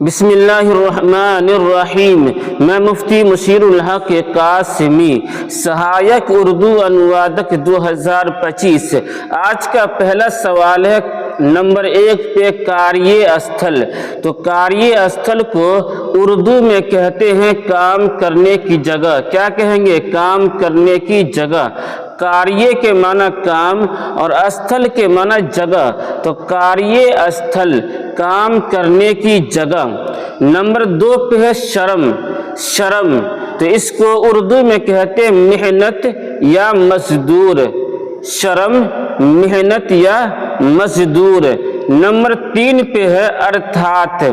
بسم اللہ الرحمن الرحیم۔ میں مفتی مشیر الحق قاسمی، سہایک اردو انوادک 2025۔ آج کا پہلا سوال ہے نمبر 1 پہ کاریہ استھل۔ تو کاریہ استھل کو اردو میں کہتے ہیں کام کرنے کی جگہ۔ کیا کہیں گے؟ کام کرنے کی جگہ۔ کاریہ کے معنی کام اور استھل کے معنی جگہ، تو کاریہ استھل کام کرنے کی جگہ۔ نمبر 2 پہ ہے شرم۔ شرم تو اس کو اردو میں کہتے ہیں محنت یا مزدور۔ شرم، محنت یا مزدور۔ نمبر 3 پہ ہے ارتھات۔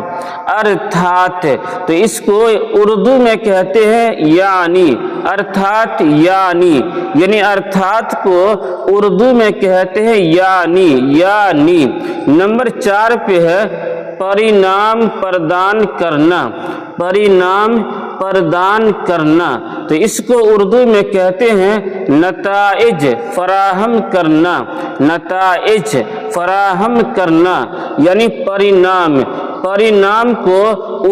ارتھات تو اس کو اردو میں کہتے ہیں یعنی۔ ارتھات یعنی ارتھات کو اردو میں کہتے ہیں یعنی۔ نمبر 4 پہ ہے پرینام پردان کرنا۔ پرینام پردان کرنا تو اس کو اردو میں کہتے ہیں نتائج فراہم کرنا۔ نتائج فراہم کرنا یعنی پرینام۔ پرینام کو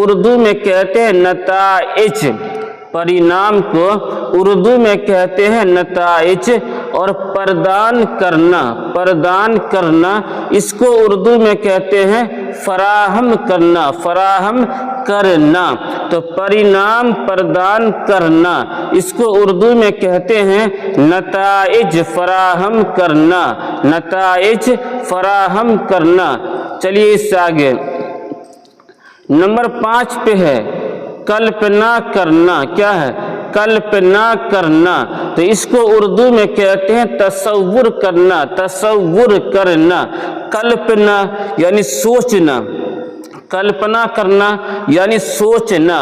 اردو میں کہتے ہیں نتائج۔ پرینام کو اردو میں کہتے ہیں نتائج۔ اور پردان کرنا، پردان کرنا اس کو اردو میں کہتے ہیں فراہم کرنا۔ فراہم کرنا تو پرینام پردان کرنا اس کو اردو میں کہتے ہیں نتائج فراہم کرنا۔ نتائج فراہم کرنا۔ چلیے اس سے آگے نمبر 5 پہ ہے کلپنا کرنا۔ کیا ہے؟ کلپنا کرنا تو اس کو اردو میں کہتے ہیں تصور کرنا۔ تصور کرنا۔ کلپنا یعنی سوچنا، کلپنا کرنا یعنی سوچنا،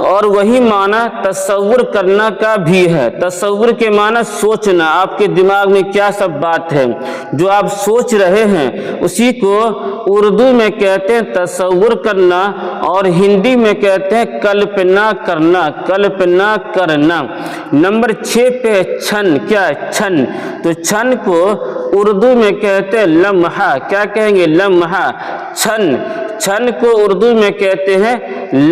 اور وہی معنی تصور کرنا کا بھی ہے۔ تصور کے معنی سوچنا، آپ کے دماغ میں کیا سب بات ہے جو آپ سوچ رہے ہیں اسی کو اردو میں کہتے ہیں تصور کرنا، اور ہندی میں کہتے ہیں کلپنا کرنا۔ کلپنا کرنا۔ نمبر 6 پہ چھن۔ کیا ہے؟ چھن تو چھن کو اردو میں کہتے ہیں لمحہ۔ کیا کہیں گے؟ لمحہ۔ چھن، چھن کو اردو میں کہتے ہیں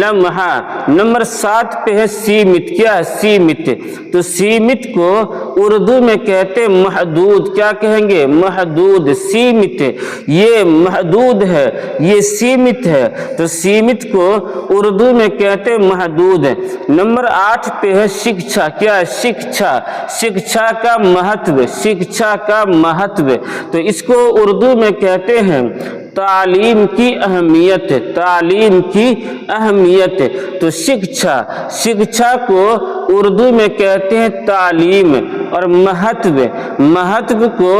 لمحہ۔ نمبر 7 پہ ہے سیمت۔ کیا ہے؟ سیمت تو سیمت کو اردو میں کہتے ہیں محدود۔ کیا کہیں گے؟ محدود۔ سیمت یہ محدود ہے، یہ سیمت ہے تو سیمت کو اردو میں کہتے ہیں محدود۔ نمبر 8 پہ ہے شکچھا۔ کیا ہے؟ شکچھا۔ شکچھا کا مہتو۔ شکچھا کا مہتو تو اس کو اردو میں کہتے ہیں تعلیم کی اہمیت۔ تعلیم کی اہمیت تو شکچھا، شکچھا کو اردو میں کہتے ہیں تعلیم، اور مہتو، مہتو کو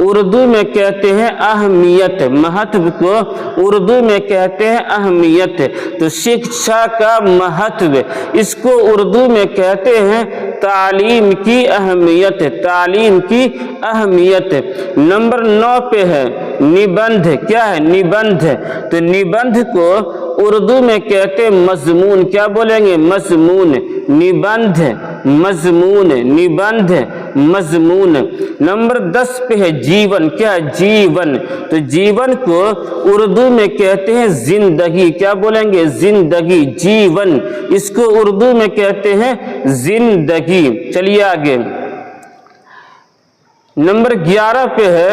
اردو میں کہتے ہیں اہمیت۔ مہتو کو اردو میں کہتے ہیں اہمیت تو شکچھا کا مہتو اس کو اردو میں کہتے ہیں تعلیم کی اہمیت۔ تعلیم کی اہمیت۔ نمبر 9 پہ ہے نبندھ۔ کیا ہے؟ نبندھ تو نبندھ کو اردو میں کہتے ہیں مضمون۔ کیا بولیں گے؟ مضمون۔ نبندھ مضمون۔ نبندھ مضمون۔ نمبر 10 پہ ہے جیون۔ کیا ہے؟ جیون تو جیون کو اردو میں کہتے ہیں زندگی۔ کیا بولیں گے؟ زندگی۔ جیون اس کو اردو میں کہتے ہیں زندگی۔ چلیے آگے نمبر 11 پہ ہے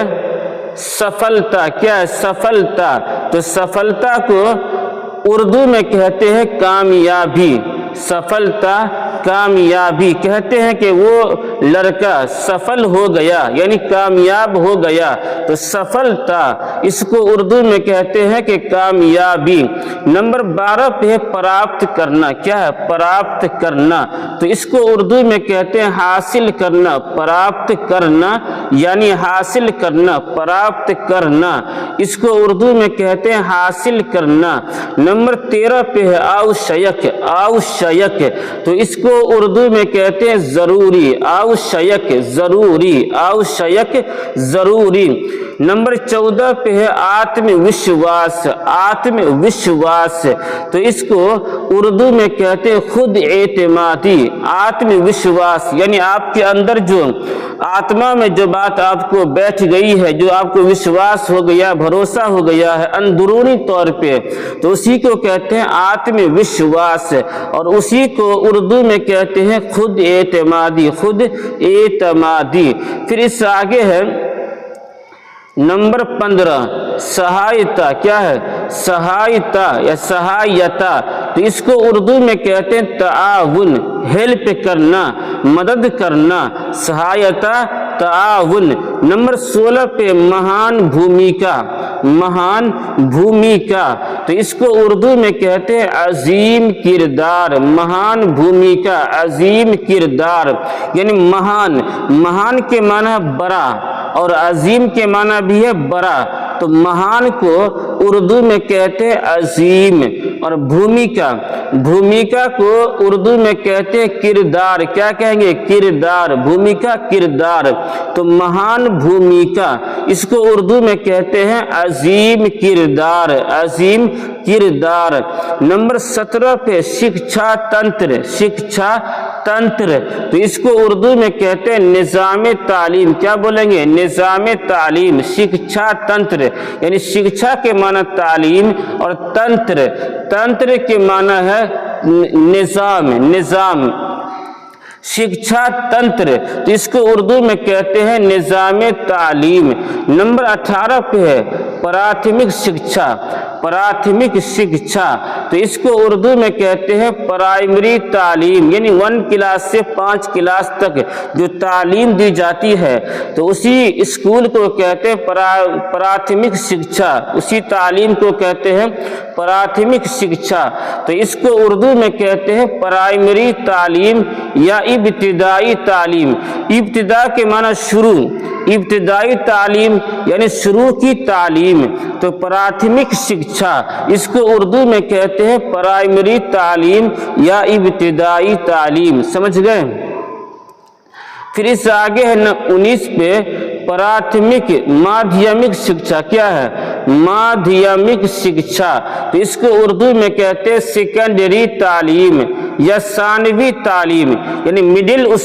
سفلتا۔ کیا ہے؟ سفلتا تو سفلتا کو اردو میں کہتے ہیں کامیابی۔ سفلتا کامیابی، کہتے ہیں کہ وہ لڑکا سفل ہو گیا یعنی کامیاب ہو گیا تو سفلتا اس کو اردو میں کہتے ہیں کہ کامیابی۔ نمبر 12 پہ ہے پراپت کرنا۔ کیا ہے؟ پراپت کرنا تو اس کو اردو میں کہتے ہیں حاصل کرنا۔ پراپت کرنا یعنی حاصل کرنا۔ پراپت کرنا اس کو اردو میں کہتے ہیں حاصل کرنا۔ نمبر 13 پہ ہے آوشیک۔ آوشیک تو اس کو اردو میں کہتے ہیں ضروری۔ آوشیک ضروری۔ آوشیک ضروری۔ नंबर 14 पे है आत्मविश्वास। आत्मविश्वास तो इसको उर्दू में कहते हैं खुद एतमादी। आत्मविश्वास यानी आपके अंदर जो आत्मा में जो बात आपको बैठ गई है, जो आपको विश्वास हो गया, भरोसा हो गया है अंदरूनी तौर पे, तो उसी को कहते हैं आत्मविश्वास और उसी को उर्दू में कहते हैं खुद एतमादी। खुद एतमादी। फिर इससे आगे है नंबर 15 सहायता। क्या है? सहायता या सहायता। तो इसको उर्दू में कहते हैं ताउन, हेल्प करना, मदद करना, सहायता ताउन। नंबर 16 पे महान भूमिका। महान भूमिका तो इसको उर्दू में कहते हैं अजीम किरदार। महान भूमिका, अजीम किरदार यानी महान। महान के माना बड़ा और अजीम के माना भी है बड़ा। तो महान को उर्दू में कहते हैं अजीम और भूमिका, भूमिका को उर्दू में कहते हैं किरदार। क्या कहेंगे? किरदार। भूमिका किरदार। तो महान भूमिका इसको उर्दू में कहते हैं अजीम किरदार। अजीम किरदार। नंबर 17 पे शिक्षा तंत्र। शिक्षा तंत्र तो इसको उर्दू में कहते हैं निज़ाम तालीम। क्या बोलेंगे? निज़ाम तालीम। शिक्षा तंत्र यानी शिक्षा के माना तालीम और तंत्र, तंत्र के माना है निज़ाम। निज़ाम शिक्षा तंत्र तो इसको उर्दू में कहते हैं निज़ाम तालीम। नंबर 18 पे है प्राथमिक शिक्षा। प्राथमिक शिक्षा तो इसको उर्दू में कहते हैं प्राइमरी तालीम यानी 1 क्लास से 5 क्लास तक जो तालीम दी जाती है तो उसी स्कूल को कहते हैं प्राथमिक शिक्षा। उसी तालीम को कहते हैं प्राथमिक शिक्षा। तो इसको उर्दू में कहते हैं प्राइमरी तालीम या इब्तिदाई तालीम। इब्तिदा के माना शुरू, इब्तिदाई तालीम यानी शुरू की तालीम। तो प्राथमिक शिक्षा इसको उर्दू में कहते हैं प्राइमरी तालीम या इब्तिदाई तालीम। समझ गए? फिर इस आगे है न 19 पे प्राथमिक माध्यमिक शिक्षा। क्या है? माध्यमिक शिक्षा तो इसको उर्दू में कहते हैं सेकेंडरी तालीम या सानवी तालीम यानी मिडिल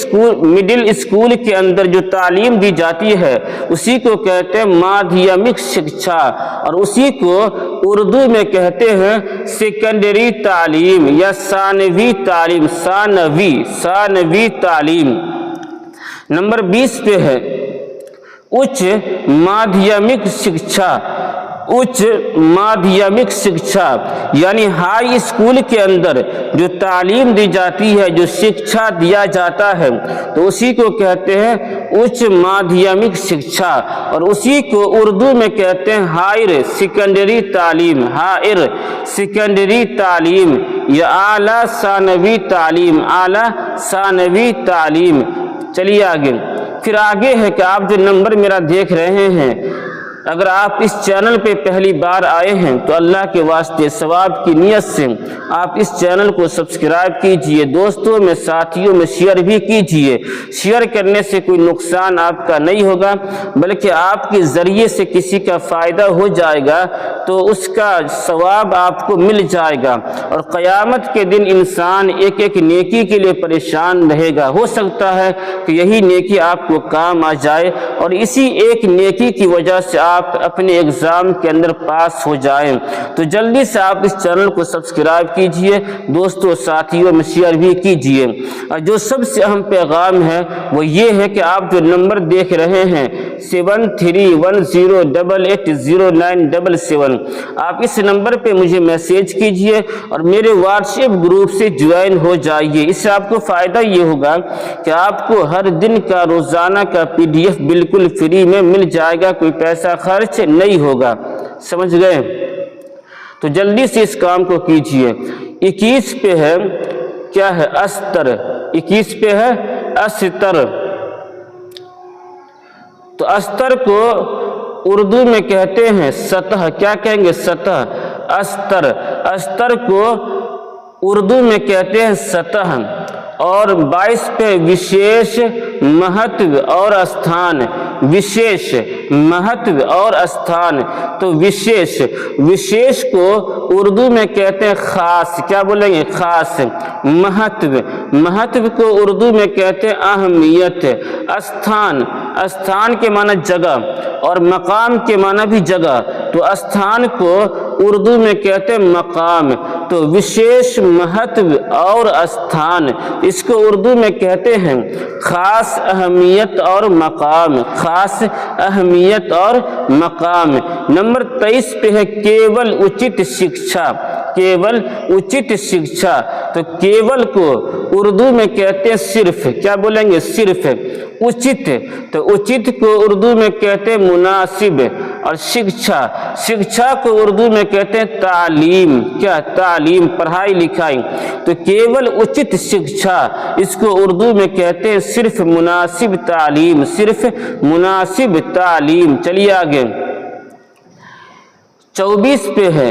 स्कूल के अंदर जो तालीम दी जाती है उसी को कहते हैं माध्यमिक शिक्षा और उसी को उर्दू में कहते हैं सेकेंडरी तालीम या सानवी तालीम। सानवी तालीम। नंबर 20 पे है उच्च माध्यमिक शिक्षा। उच्च माध्यमिक शिक्षा यानी हाई स्कूल के अंदर जो तालीम दी जाती है, जो शिक्षा दिया जाता है तो उसी को कहते हैं उच्च माध्यमिक शिक्षा और उसी को उर्दू में कहते हैं हायर सेकेंडरी तालीम। हायर सेकेंडरी तालीम या आला सानवी तालीम। आला सानवी तालीम। चलिए आगे। फिर आगे है कि आप जो नंबर मेरा देख रहे हैं, अगर आप इस चैनल पे पहली बार आए हैं तो अल्लाह के वास्ते सवाब की नियत से आप इस चैनल को सब्सक्राइब कीजिए, दोस्तों में साथियों में शेयर भी कीजिए। शेयर करने से कोई नुकसान आपका नहीं होगा बल्कि आपके ज़रिए से किसी का फ़ायदा हो जाएगा तो उसका सवाब आपको मिल जाएगा और क़यामत के दिन इंसान एक एक नेकी के लिए परेशान रहेगा। हो सकता है कि यही नेकी आपको काम आ जाए और इसी एक नेकी की वजह से आप अपने एग्जाम के अंदर पास हो जाएं। तो जल्दी से आप इस चैनल को सब्सक्राइब कीजिए, दोस्तों साथियों में शेयर भी कीजिए। और जो सबसे अहम पैगाम है वो ये है कि आप जो नंबर देख रहे हैं 7310880977 आप इस नंबर पे मुझे मैसेज कीजिए और मेरे व्हाट्सएप ग्रुप से ज्वाइन हो जाइए। इससे आपको फ़ायदा ये होगा कि आपको हर दिन का रोज़ाना का PDF बिल्कुल फ्री में मिल जाएगा, कोई पैसा खर्च नहीं होगा। समझ गए? तो जल्दी से इस काम को कीजिए। 21 पे है क्या है? अस्तर। 21 पे है अस्तर। तो अस्तर को उर्दू में कहते हैं सतह। क्या कहेंगे? सतह। अस्तर। अस्तर को उर्दू में कहते हैं सतह। और 22 पे विशेष महत्व और स्थान विशेष, महत्व और स्थान। तो विशेष, विशेष को उर्दू में कहते हैं खास, क्या बोलेंगे खास। महत्व, महत्व को उर्दू में कहते हैं अहमियत। स्थान, स्थान के माना जगह और मकाम के माना भी जगह, तो स्थान को उर्दू में कहते हैं मकाम। तो विशेष, महत्व और स्थान, इसको उर्दू में कहते हैं खास अहमियत और मकाम, खास अहमियत और मकाम। नंबर 23 पे है केवल उचित शिक्षा, केवल उचित शिक्षा। तो केवल को उर्दू में कहते हैं सिर्फ, क्या बोलेंगे सिर्फ। उचित, तो उचित को उर्दू में कहते हैं मुनासिब। और शिक्षा, शिक्षा को उर्दू में कहते हैं तालीम, क्या तालीम, पढ़ाई लिखाई। तो केवल उचित शिक्षा, इसको उर्दू में कहते हैं सिर्फ मुनासिब तालीम, सिर्फ मुनासिब तालीम। चलिए आगे 24 पे है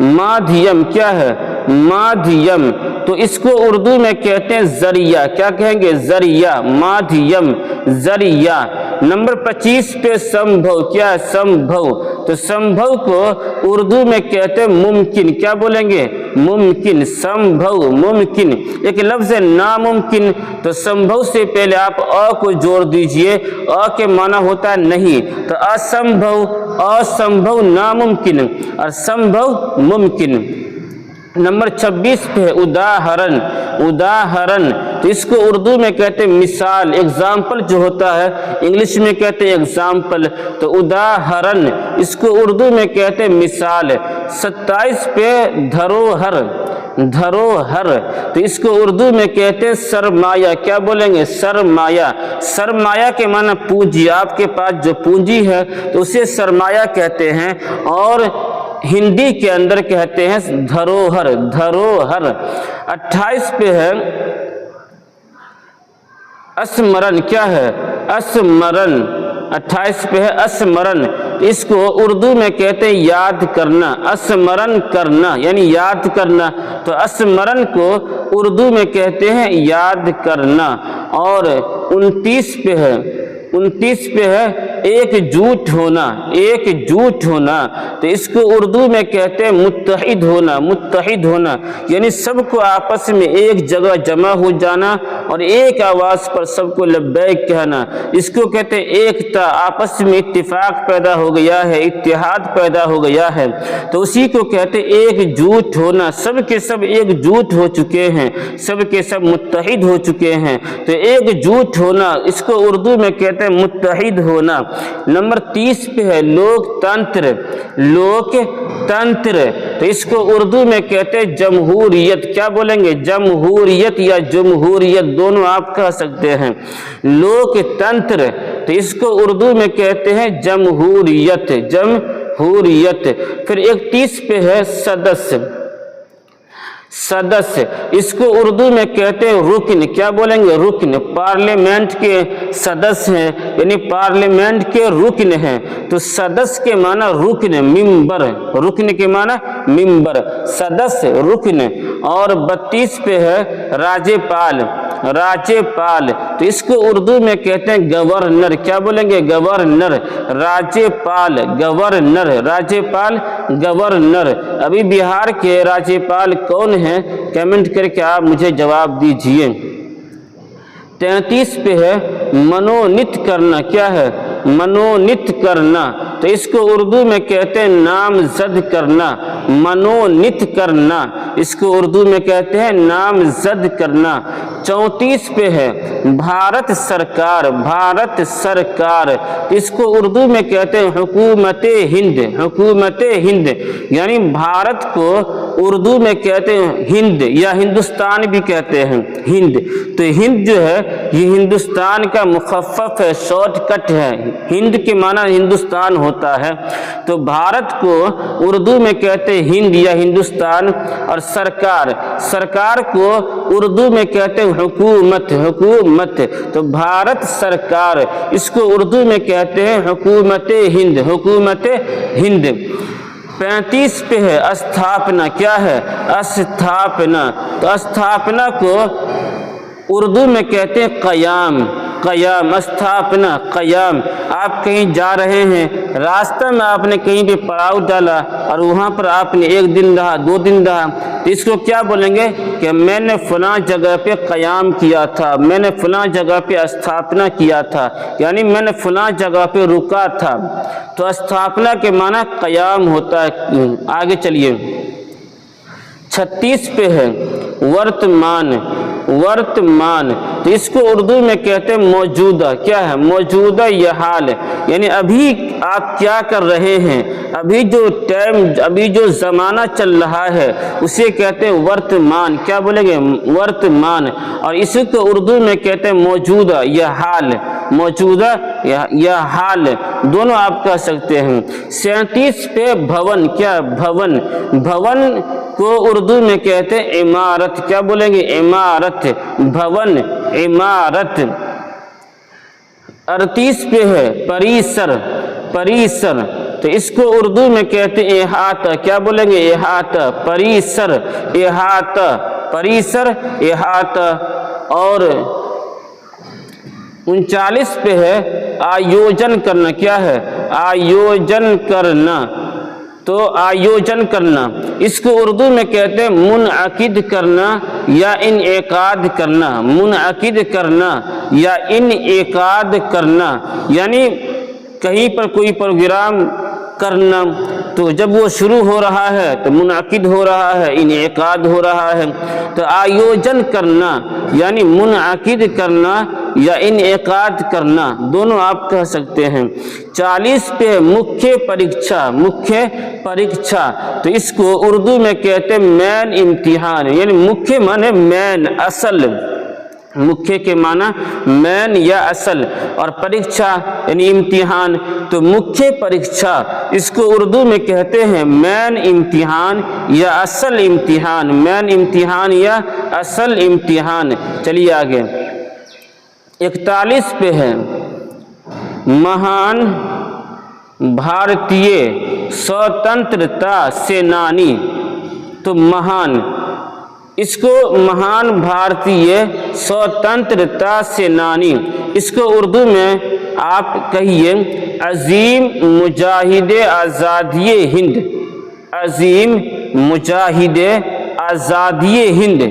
माध्यम, क्या है माध्यम। तो इसको उर्दू में कहते हैं जरिया, क्या कहेंगे जरिया, माध्यम, जरिया। नंबर 25 पे संभव, क्या है संभव। तो संभव को उर्दू में कहते हैं मुमकिन, क्या बोलेंगे मुमकिन, संभव मुमकिन। एक लफ्ज है नामुमकिन, तो संभव से पहले आप अ को जोड़ दीजिए, अ के माना होता है नहीं। तो असंभव, असंभव नामुमकिन और संभव मुमकिन। नंबर 26 पे है उदाहरण, उदाहरण। तो इसको उर्दू में कहते हैं मिसाल, एग्जाम्पल जो होता है इंग्लिश में कहते हैं एग्जाम्पल। तो उदाहरण, इसको उर्दू में कहते हैं मिसाल। 27 पे धरोहर, धरोहर। तो इसको उर्दू में कहते हैं सरमाया, क्या बोलेंगे सरमाया। सरमाया के माना पूंजी, आपके पास जो पूंजी है तो उसे सरमाया कहते हैं, और हिंदी के अंदर कहते हैं धरोहर, धरोहर। 28 पे है स्मरण, क्या है स्मरण। 28 पे है स्मरण, इसको उर्दू में कहते हैं याद करना, स्मरण करना यानी याद करना। तो स्मरण को उर्दू में कहते हैं याद करना। और 29 पे है, 29 पे है एकजुट होना, एकजुट होना। तो इसको उर्दू में कहते हैं मुत्तहिद होना, मुत्तहिद होना यानी सबको आपस में एक जगह जमा हो जाना और एक आवाज पर सबको लब्बैक कहना। इसको कहते हैं एकता, आपस में इत्तिफाक पैदा हो गया है, इत्तेहाद पैदा हो गया है, तो उसी को कहते हैं एकजुट होना। सब के सब एकजुट हो चुके हैं, सब के सब मुत्तहिद हो चुके हैं, तो एकजुट होना, इसको उर्दू में कहते हैं मुत्तहिद होना। नंबर 30 पे है लोकतंत्र, लोकतंत्र। तो इसको उर्दू में कहते हैं जमहूरियत, क्या बोलेंगे जमहूरियत या जमहूरियत, दोनों आप कह सकते हैं। लोकतंत्र, तो इसको उर्दू में कहते हैं जमहूरियत, जमहूरियत। फिर 31 पे है सदस्य, सदस्य। इसको उर्दू में कहते हैं रुकन, क्या बोलेंगे रुकन। पार्लियामेंट के सदस्य हैं यानी पार्लियामेंट के रुकन हैं, तो सदस्य के माना रुकन, मिंबर, रुकन के माना मिंबर, सदस्य रुकन। और 32 पे है राज्यपाल, राज्यपाल। तो इसको उर्दू में कहते हैं गवर्नर, क्या बोलेंगे गवर्नर। राज्यपाल गवर्नर, राज्यपाल गवर्नर। अभी बिहार के राज्यपाल कौन है, कमेंट करके आप मुझे जवाब दीजिए। 33 पे है मनोनीत करना, क्या है मनोनीत करना। तो इसको उर्दू में कहते हैं नामजद करना, मनोनीत करना, इसको उर्दू में कहते हैं नामजद करना। 34 पे है भारत सरकार, भारत सरकार। इसको उर्दू में कहते हैं हुकूमत हिंद, हुकूमत हिंद यानी भारत को उर्दू में कहते हैं हिंद या हिंदुस्तान भी कहते हैं हिंद। तो हिंद जो है ये हिंदुस्तान का मुखफ़फ़ है, शॉर्टकट है। हिंद के माना हिंदुस्तान होता है, तो भारत को उर्दू में कहते हैं हिंद या हिंदुस्तान। और सरकार, सरकार को उर्दू में कहते हैं हुकूमत, हुकूमत। तो भारत सरकार, इसको उर्दू में कहते हैं हुकूमत हिंद, हुकूमत हिंद। 35 पे है स्थापना, क्या है स्थापना। तो स्थापना को उर्दू में कहते हैं क़याम, قیام، स्थापना قیام، آپ کہیں جا رہے ہیں، راستہ میں آپ نے کہیں پہ پڑاؤ ڈالا اور وہاں پر آپ نے 1 دن رہا، 2 دن رہا، تو اس کو کیا بولیں گے کہ میں نے فلاں جگہ پہ قیام کیا تھا، میں نے فلاں جگہ پہ استھاپنا کیا تھا، یعنی میں نے فلاں جگہ پہ رکا تھا۔ تو استھاپنا کے معنی قیام ہوتا ہے۔ آگے چلیے 36 پہ ہے ورتمان، ورتمان، تو اس کو اردو میں کہتے ہیں موجودہ، کیا ہے موجودہ یہ حال ہے، یعنی ابھی آپ کیا کر رہے ہیں، ابھی جو ٹائم، ابھی جو زمانہ چل رہا ہے اسے کہتے ہیں ورتمان، کیا بولیں گے ورتمان، اور اسی کو اردو میں کہتے ہیں موجودہ یہ حال، موجودہ یہ حال، دونوں آپ کہہ سکتے ہیں۔ 37 پہ بھون، کیا بھون، بھون کو اردو میں کہتے ہیں عمارت، کیا بولیں گے عمارت، بھون عمارت۔ 38 پہ ہے پریسر، پریسر، تو اس کو اردو میں کہتے ہیں احاطہ، کیا بولیں گے احاطہ، پریسر احاطہ، پریسر احاطہ۔ اور 39 پہ ہے آیوجن کرنا، کیا ہے آیوجن کرنا، تو آیوجن کرنا اس کو اردو میں کہتے ہیں منعقد کرنا یا انعقاد کرنا، منعقد کرنا یا انعقاد کرنا، یعنی کہیں پر کوئی پروگرام کرنا، تو جب وہ شروع ہو رہا ہے تو منعقد ہو رہا ہے، انعقاد ہو رہا ہے، تو آیوجن کرنا یعنی منعقد کرنا یا انعقاد کرنا، دونوں آپ کہہ سکتے ہیں۔ 40 پہ مکھیہ پریکشا، مکھیہ پریکشا، تو اس کو اردو میں کہتے ہیں مین امتحان، یعنی مکھیہ معنی مین اصل، مکھیہ کے معنی مین یا اصل، اور پریکشا یعنی امتحان، تو مکھیہ پریکشا اس کو اردو میں کہتے ہیں مین امتحان یا اصل امتحان، مین امتحان یا اصل امتحان۔ چلیے آگے 41 پہ ہے مہان بھارتیہ سوتنترتا سینانی، تو مہان، اس کو مہان بھارتیہ سوتنترتا سینانی، اس کو اردو میں آپ کہیے عظیم مجاہد آزادی ہند، عظیم مجاہد آزادی ہند،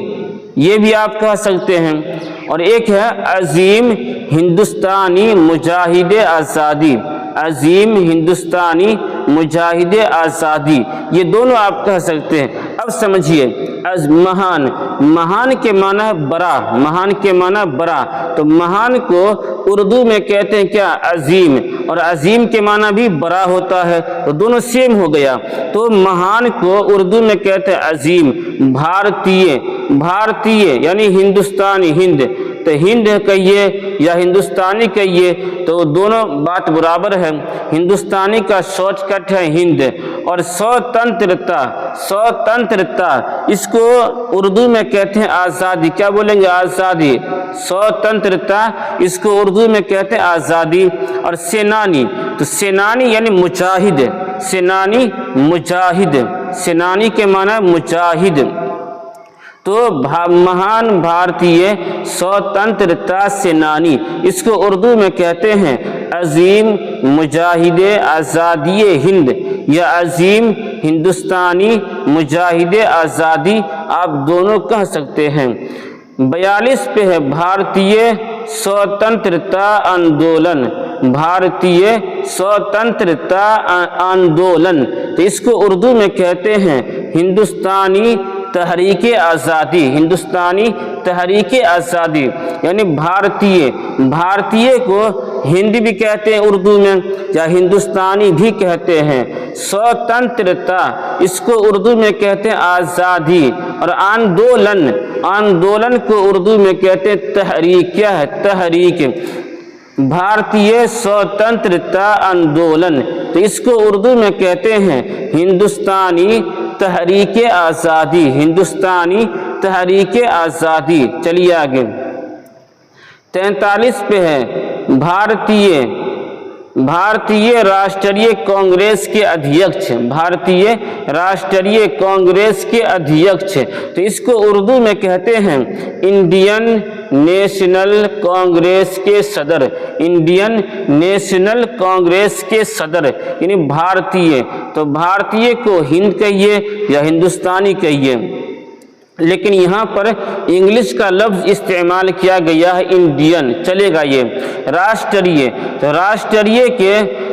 یہ بھی آپ کہہ سکتے ہیں۔ اور ایک ہے عظیم ہندوستانی مجاہد آزادی، عظیم ہندوستانی مجاہد آزادی، یہ دونوں آپ کہہ سکتے ہیں۔ اب سمجھیے مہان، مہان کے معنی ہے بڑا، مہان کے معنی بڑا، تو مہان کو اردو میں کہتے ہیں کیا عظیم، اور عظیم کے معنی بھی بڑا ہوتا ہے، تو دونوں سیم ہو گیا، تو مہان کو اردو میں کہتے ہیں عظیم۔ بھارتیہ، بھارتیہ یعنی ہندوستانی، ہند، تو ہند کہیے یا ہندوستانی کہیے تو دونوں بات برابر ہے، ہندوستانی کا شارٹ کٹ ہے ہند، اور سوتنترتا، سوتنترتا اس کو اردو میں کہتے ہیں آزادی، کیا بولیں گے آزادی، سوتنترتا اس کو اردو میں کہتے ہیں آزادی۔ اور سینانی، تو سینانی یعنی مجاہد، سینانی مجاہد، سینانی کے معنی مجاہد، تو مہان بھارتیہ سوتنترتا سینانی اس کو اردو میں کہتے ہیں عظیم مجاہد آزادی ہند یا عظیم ہندوستانی مجاہد آزادی، آپ دونوں کہہ سکتے ہیں۔ 42 پہ ہے بھارتیہ سوتنترتا آندولن، بھارتیہ سوتنترتا آندولن، تو اس کو اردو میں کہتے ہیں ہندوستانی تحریک آزادی، ہندوستانی تحریک آزادی، یعنی بھارتیہ، بھارتیہ کو ہندی بھی کہتے ہیں اردو میں یا ہندوستانی بھی کہتے ہیں، سوتنترتا اس کو اردو میں کہتے ہیں آزادی، اور آندولن، آندولن کو اردو میں کہتے ہیں تحریک، کیا ہے تحریک، بھارتیہ سوتنترتا آندولن، تو اس کو اردو میں کہتے ہیں ہندوستانی تحریک آزادی، ہندوستانی تحریک آزادی۔ چلیے آگے 43 پہ ہے بھارتیہ भारतीय राष्ट्रीय कांग्रेस के अध्यक्ष, भारतीय राष्ट्रीय कांग्रेस के अध्यक्ष, तो इसको उर्दू में कहते हैं इंडियन नेशनल कांग्रेस के सदर, इंडियन नेशनल कांग्रेस के सदर, यानी भारतीय, तो भारतीय को हिंद कहिए या हिंदुस्तानी कहिए, लेकिन यहाँ पर इंग्लिश का लफ्ज़ इस्तेमाल किया गया है इंडियन, चलेगा ये। राष्ट्रीय, तो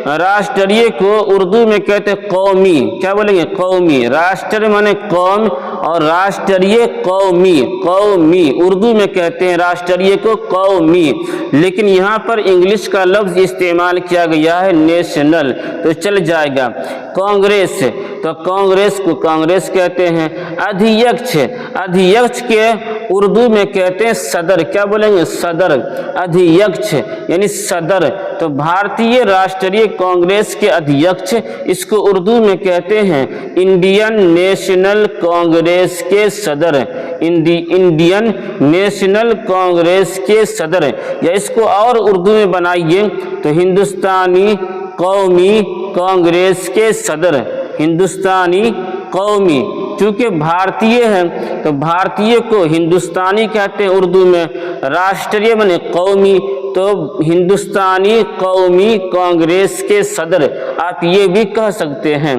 राष्ट्रीय को उर्दू में कहते हैं कौमी, क्या बोलेंगे कौमी, राष्ट्र माने कौम और राष्ट्रीय कौमी, कौमी उर्दू में कहते हैं राष्ट्रीय को कौमी, लेकिन यहाँ पर इंग्लिश का लफ्ज़ इस्तेमाल किया गया है नेशनल, तो चल जाएगा। कांग्रेस, तो कांग्रेस को कांग्रेस कहते हैं। अध्यक्ष, अध्यक्ष के उर्दू में कहते हैं सदर, क्या बोलेंगे सदर, अध्यक्ष यानी सदर, तो भारतीय राष्ट्रीय कांग्रेस के अध्यक्ष, इसको उर्दू में कहते हैं इंडियन नेशनल कांग्रेस के सदर, इंडियन नेशनल कांग्रेस के सदर, या इसको और उर्दू में बनाइए तो हिंदुस्तानी कौमी कांग्रेस के सदर, हिंदुस्तानी कौमी, चूँकि भारतीय है तो भारतीय को हिंदुस्तानी कहते हैं उर्दू में, राष्ट्रीय माने कौमी, तो हिंदुस्तानी कौमी कांग्रेस के सदर आप ये भी कह सकते हैं।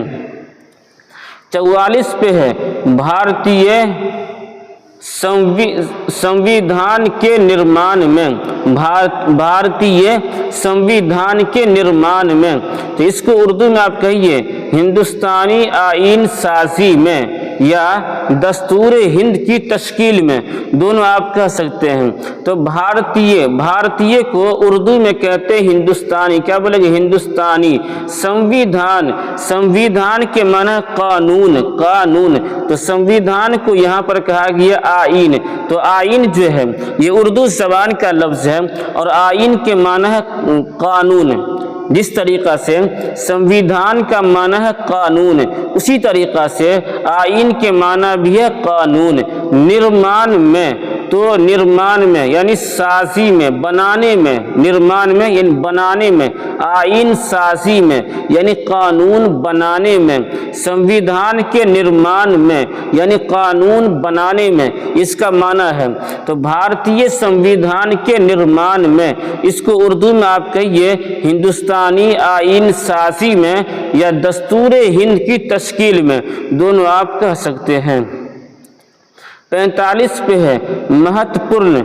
44 पे है भारतीय संविधान के निर्माण में, भारतीय संविधान के निर्माण में, तो इसको उर्दू में आप कहिए हिंदुस्तानी आईन साजी में या दस्तूर हिंद की तश्कील में, दोनों आप कह सकते हैं। तो भारतीय, भारतीय को उर्दू में कहते हैं हिंदुस्तानी, क्या बोलेंगे हिंदुस्तानी। संविधान, संविधान के माने कानून, कानून, तो संविधान को यहाँ पर कहा गया आईन, तो आईन जो है ये उर्दू ज़बान का लफ्ज़ है और आईन के माना है कानून। जिस तरीक़ा से संविधान का माना है कानून, उसी तरीक़ा से आईन के माना भी है कानून। निर्माण में, तो निर्माण में यानी साजी में, बनाने में, निर्माण में यानी बनाने में, आईन साजी में यानी कानून बनाने में, संविधान के निर्माण में यानी कानून बनाने में, इसका माना है। तो भारतीय संविधान के निर्माण में, इसको उर्दू में आप कहिए हिंदुस्तानी आईन साजी में या दस्तूर हिंद की तश्कील में, दोनों आप कह सकते हैं। 45 पे है महत्वपूर्ण,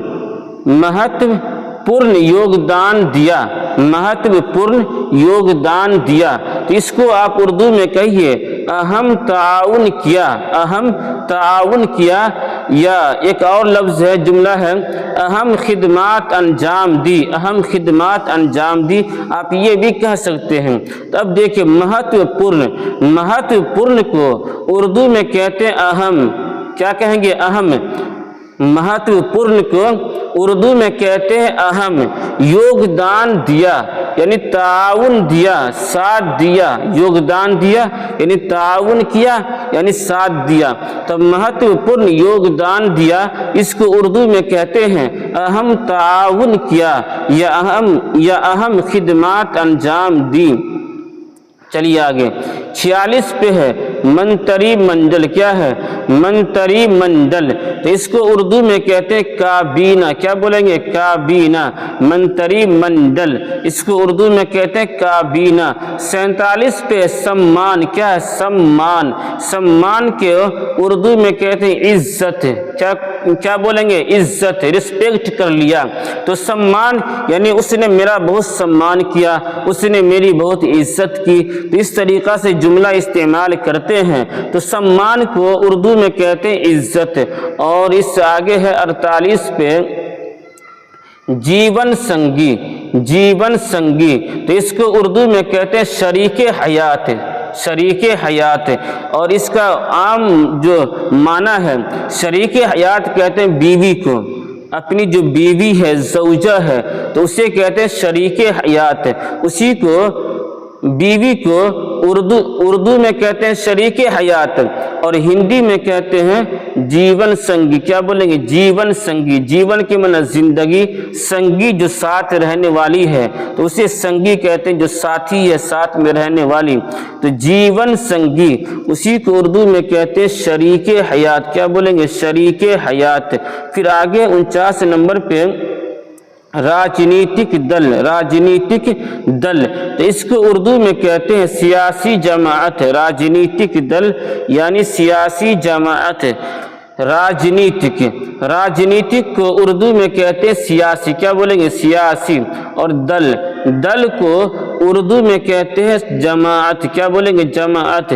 महत्वपूर्ण योगदान दिया, महत्वपूर्ण योगदान दिया, तो इसको आप उर्दू में कहिए अहम ताउन किया, अहम ताउन किया, या एक और लफ्ज़ है, जुमला है अहम खिदमात अंजाम दी, अहम खिदमात अंजाम दी, आप ये भी कह सकते हैं। तो अब देखिए महत्वपूर्ण, महत्वपूर्ण को उर्दू में कहते हैं अहम, क्या कहेंगे अहम, महत्वपूर्ण को उर्दू में कहते हैं अहम। योगदान दिया यानी ताउन दिया, साथ दिया, योगदान दिया यानी ताउन किया यानी साथ दिया, तो महत्वपूर्ण योगदान दिया, इसको उर्दू में कहते हैं अहम ताउन किया या अहम खिदमात अंजाम दी। चलिए आगे 46 पे है मंत्री मंडल, क्या है मंत्री मंडल, तो इसको उर्दू में कहते हैं काबीना, क्या बोलेंगे काबीना, मंत्री मंडल, इसको उर्दू में कहते हैं काबीना। 47 पे सम्मान, क्या है सम्मान, सम्मान के उर्दू में कहते हैं इज्जत, क्या बोलेंगे इज्जत, रिस्पेक्ट कर लिया, तो सम्मान यानी उसने मेरा बहुत सम्मान किया, उसने मेरी बहुत इज्जत की, तो इस तरीक़ा से जुमला इस्तेमाल करते हैं। तो सम्मान को उर्दू में कहते हैं इज्जत। और इस आगे है 48 पे जीवन संगी, जीवन संगी, तो इसको उर्दू में कहते हैं शरीके हयात, शरीके हयात, और इसका आम जो माना है शरीके हयात कहते हैं बीवी को, अपनी जो बीवी है ज़ौजा है तो उसे कहते हैं शरीके हयात, उसी को बीवी को उर्दू में कहते हैं शरीक हयात और हिंदी में कहते हैं जीवन संगी। क्या बोलेंगे? जीवन संगी। जीवन के माने जिंदगी, संगी जो साथ रहने वाली है तो उसे संगी कहते हैं, जो साथी है, साथ में रहने वाली। तो जीवन संगी, उसी को उर्दू में कहते हैं शरीक हयात। क्या बोलेंगे? शरीक हयात। फिर आगे 49 नंबर पे राजनीतिक दल। राजनीतिक दल तो इसको उर्दू में कहते हैं सियासी जमाअत। राजनीतिक दल यानी सियासी जमाअत। राजनीतिक को उर्दू में कहते हैं सियासी। क्या बोलेंगे? सियासी। और दल को उर्दू में कहते हैं जमाअत। क्या बोलेंगे? जमाअत।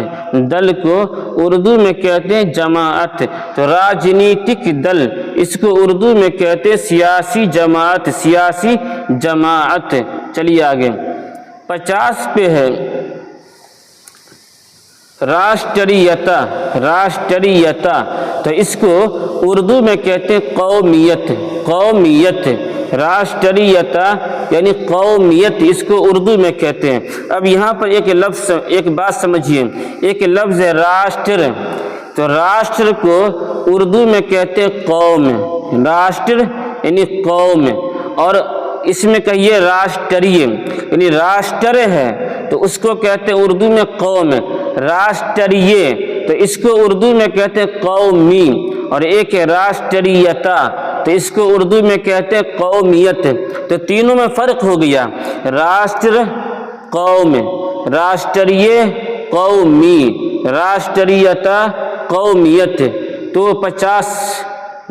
दल को उर्दू में कहते हैं जमाअत। तो राजनीतिक दल, इसको उर्दू में कहते हैं सियासी जमाअत। सियासी जमाअत। चलिए आगे 50 पे है राष्ट्रीयता। राष्ट्रीयता तो इसको उर्दू में कहते हैं कौमियत। कौमियत। राष्ट्रीयता यानी कौमियत, इसको उर्दू में कहते हैं। अब यहाँ पर एक बात समझिए, एक लफ्ज़ है राष्ट्र। तो राष्ट्र को उर्दू में कहते हैं कौम। राष्ट्र यानी कौम। और इसमें कहिए राष्ट्रीय यानी राष्ट्र है तो उसको कहते हैं उर्दू में कौम। राष्ट्रीय तो इसको उर्दू में कहते हैं कौमी। और एक है राष्ट्रीयता तो इसको उर्दू में कहते हैं कौमियत। तो तीनों में फर्क हो गया, राष्ट्र कौम, राष्ट्रीय कौमी, राष्ट्रीयता कौमियत। तो 50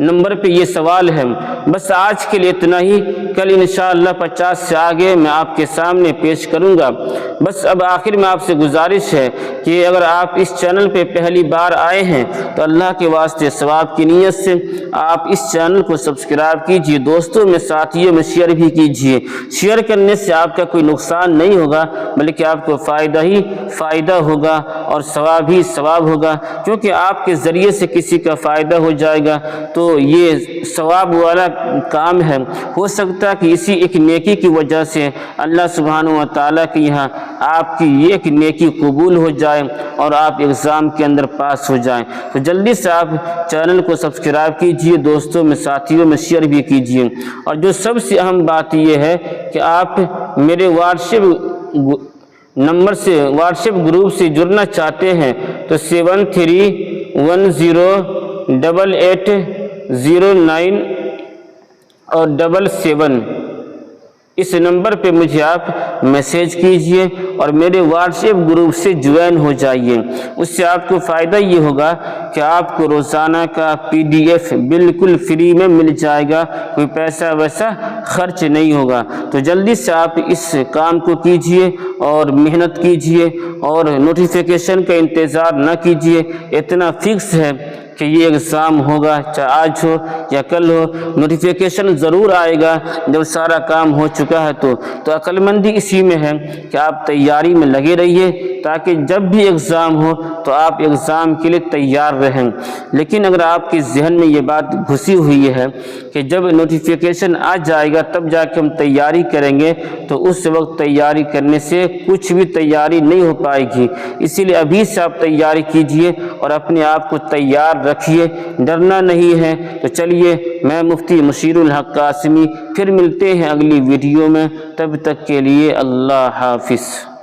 नंबर पे ये सवाल है। बस आज के लिए इतना ही, कल इंशाअल्लाह 50 से आगे मैं आपके सामने पेश करूंगा। बस अब आखिर में आपसे गुजारिश है कि अगर आप इस चैनल पे पहली बार आए हैं तो अल्लाह के वास्ते सवाब की नीयत से आप इस चैनल को सब्सक्राइब कीजिए, दोस्तों में साथियों में शेयर भी कीजिए। शेयर करने से आपका कोई नुकसान नहीं होगा बल्कि आपको फ़ायदा ही फ़ायदा होगा और सवाब ही सवाब होगा, क्योंकि आपके ज़रिए से किसी का फ़ायदा हो जाएगा तो ये सवाब वाला काम है। हो सकता है कि इसी एक नेकी की वजह से अल्लाह सुब्हानहू व तआला के यहाँ आपकी ये एक नेकी कबूल हो जाए और आप एग्ज़ाम के अंदर पास हो जाएं। तो जल्दी से आप चैनल को सब्सक्राइब कीजिए, दोस्तों में साथियों में शेयर भी कीजिए। और जो सबसे अहम बात ये है कि आप मेरे व्हाट्सएप नंबर से, व्हाट्सएप ग्रुप से जुड़ना चाहते हैं तो 73108809 और 77 इस नंबर पे मुझे आप मैसेज कीजिए और मेरे व्हाट्सएप ग्रुप से ज्वाइन हो जाइए। उससे आपको फ़ायदा ये होगा कि आपको रोज़ाना का PDF बिल्कुल फ्री में मिल जाएगा, कोई पैसा वैसा खर्च नहीं होगा। तो जल्दी से आप इस काम को कीजिए और मेहनत कीजिए और नोटिफिकेशन का इंतज़ार न कीजिए। इतना फिक्स है कि ये एग्ज़ाम होगा, चाहे आज हो या कल हो, नोटिफिकेशन ज़रूर आएगा जब सारा काम हो चुका है। तो अक्लमंदी इसी में है कि आप तैयारी में लगे रहिए ताकि जब भी एग्ज़ाम हो तो आप एग्ज़ाम के लिए तैयार रहें। लेकिन अगर आपके जहन में ये बात घुसी हुई है कि जब नोटिफिकेशन आ जाएगा तब जाके हम तैयारी करेंगे, तो उस वक्त तैयारी करने से कुछ भी तैयारी नहीं हो पाएगी। इसीलिए अभी से आप तैयारी कीजिए और अपने आप को तैयार रखिए, डरना नहीं है। तो चलिए, मैं मुफ्ती मुशीरुल हक कासिमी फिर मिलते हैं अगली वीडियो में। तब तक के लिए अल्लाह हाफिज़।